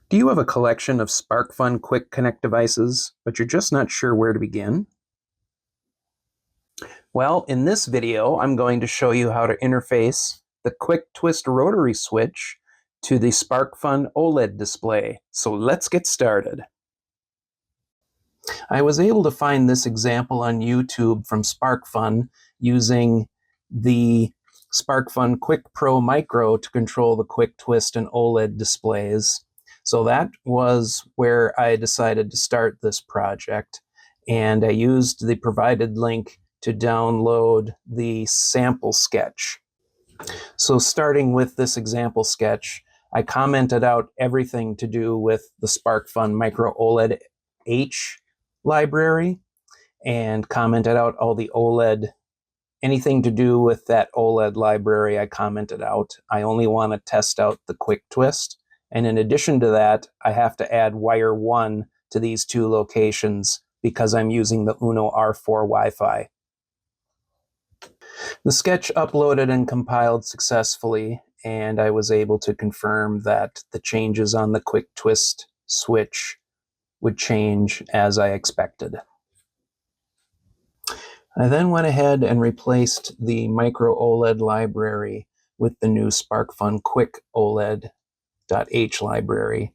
Do you have a collection of SparkFun Quick Connect devices, but you're just not sure where to begin? Well, in this video, I'm going to show you how to interface the QwiicTwist rotary switch to the SparkFun OLED display. So let's get started. I was able to find this example on YouTube from SparkFun using the SparkFun Qwiic Pro Micro to control the QwiicTwist and OLED displays. So that was where I decided to start this project, and I used the provided link to download the sample sketch. So starting with this example sketch, I commented out everything to do with the SparkFun Micro OLED H library and commented out all the OLED, anything to do with that OLED library I commented out. I only want to test out the QwiicTwist. And in addition to that, I have to add wire 1 to these two locations because I'm using the UNO R4 Wi-Fi. The sketch uploaded and compiled successfully, and I was able to confirm that the changes on the QwiicTwist switch would change as I expected. I then went ahead and replaced the micro OLED library with the new SparkFun Qwiic OLED.h library,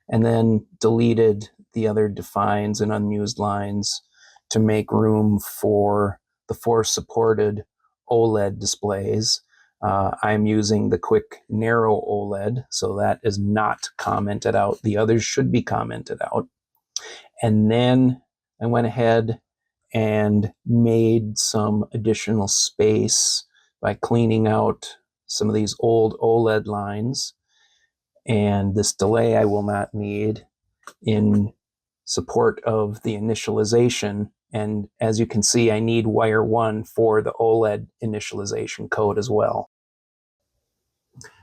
and then deleted the other defines and unused lines to make room for the 4 supported OLED displays. I'm using the Qwiic Narrow OLED, so that is not commented out. The others should be commented out. And then I went ahead and made some additional space by cleaning out some of these old OLED lines. And this delay I will not need in support of the initialization. And as you can see, I need wire 1 for the OLED initialization code as well.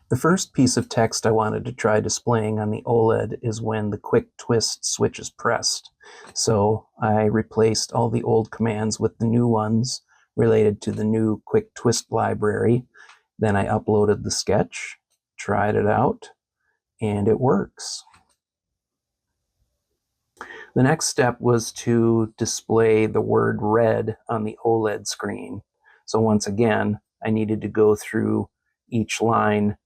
The first piece of text I wanted to try displaying on the OLED is when the QwiicTwist switch is pressed. So I replaced all the old commands with the new ones related to the new QwiicTwist library. Then I uploaded the sketch, tried it out, and it works. The next step was to display the word red on the OLED screen. So once again, I needed to go through each line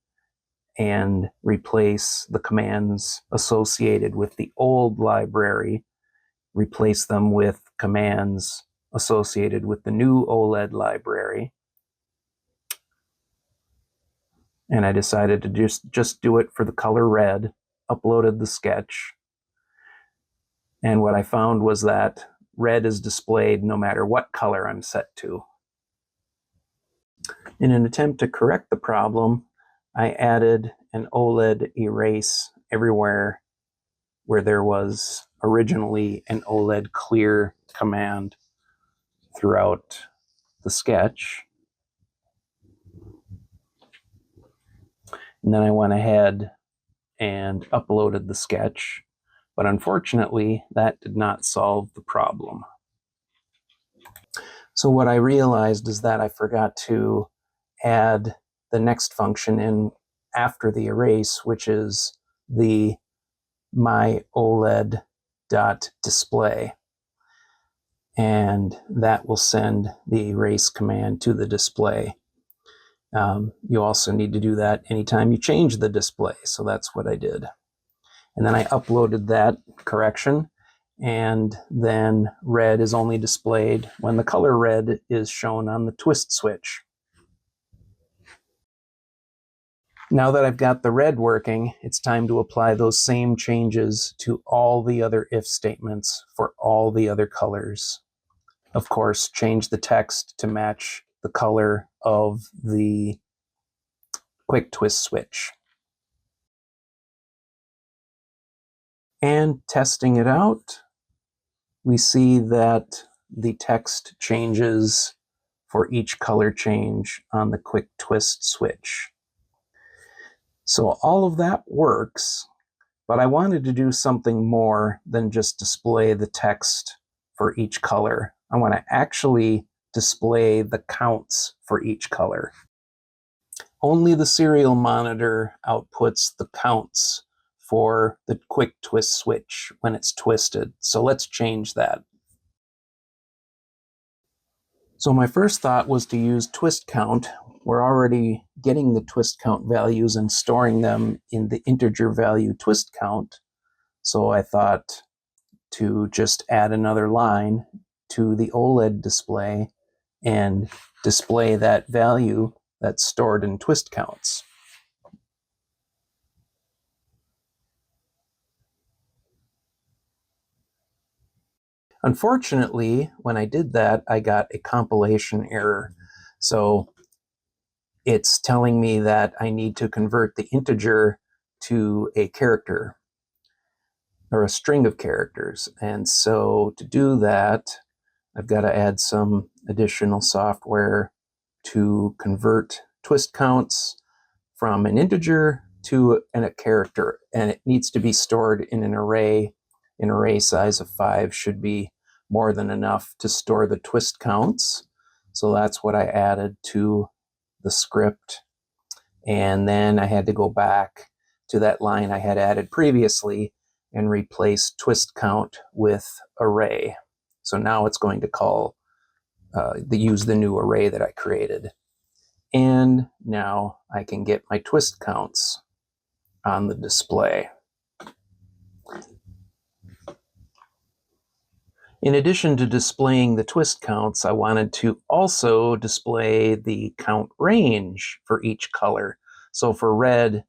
and replace the commands associated with the old library, replace them with commands associated with the new OLED library. And I decided to just do it for the color red, uploaded the sketch. And what I found was that red is displayed no matter what color I'm set to. In an attempt to correct the problem, I added an OLED erase everywhere where there was originally an OLED clear command throughout the sketch. And then I went ahead and uploaded the sketch, but unfortunately that did not solve the problem. So what I realized is that I forgot to add the next function in after the erase, which is the myOLED.display. And that will send the erase command to the display. You also need to do that anytime you change the display, so that's what I did. And then I uploaded that correction, and then red is only displayed when the color red is shown on the twist switch. Now that I've got the red working, it's time to apply those same changes to all the other if statements for all the other colors. Of course, change the text to match the color of the QwiicTwist switch. And testing it out, we see that the text changes for each color change on the QwiicTwist switch. So all of that works, but I wanted to do something more than just display the text for each color. I want to actually display the counts for each color. Only the serial monitor outputs the counts for the QwiicTwist switch when it's twisted. So let's change that. So my first thought was to use twist count. We're already getting the twist count values and storing them in the integer value twist count. So I thought to just add another line to the OLED display and display that value that's stored in twist counts. Unfortunately, when I did that, I got a compilation error. So it's telling me that I need to convert the integer to a character or a string of characters. And so to do that, I've got to add some additional software to convert twist counts from an integer to a character. And it needs to be stored in an array. An array size of 5 should be more than enough to store the twist counts. So that's what I added to the script. And then I had to go back to that line I had added previously and replace twist count with array. So now it's going to call use the new array that I created. And now I can get my twist counts on the display. In addition to displaying the twist counts, I wanted to also display the count range for each color. So for red,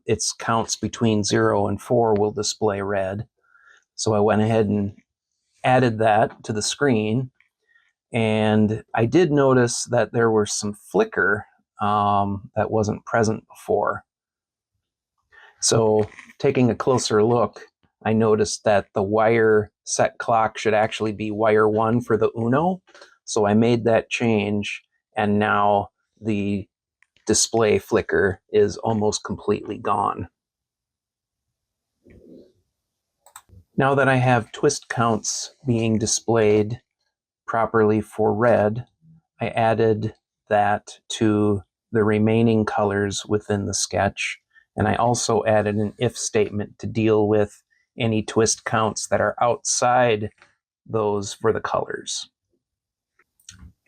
its counts between 0 and 4 will display red. So I went ahead and added that to the screen. And I did notice that there was some flicker that wasn't present before. So taking a closer look, I noticed that the wire set clock should actually be wire 1 for the UNO. So I made that change, and now the display flicker is almost completely gone. Now that I have twist counts being displayed properly for red, I added that to the remaining colors within the sketch. And I also added an if statement to deal with any twist counts that are outside those for the colors.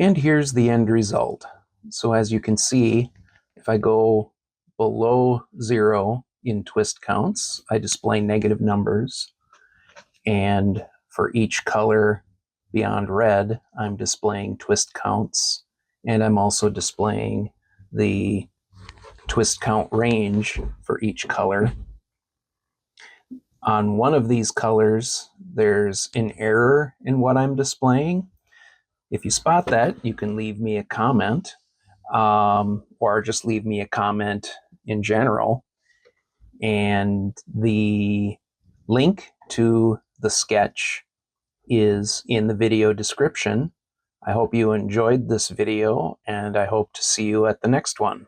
And here's the end result. So as you can see, if I go below 0 in twist counts, I display negative numbers. And for each color beyond red, I'm displaying twist counts. And I'm also displaying the twist count range for each color. On one of these colors, there's an error in what I'm displaying. If you spot that, you can leave me a comment, or just leave me a comment in general. And the link to the sketch is in the video description. I hope you enjoyed this video, and I hope to see you at the next one.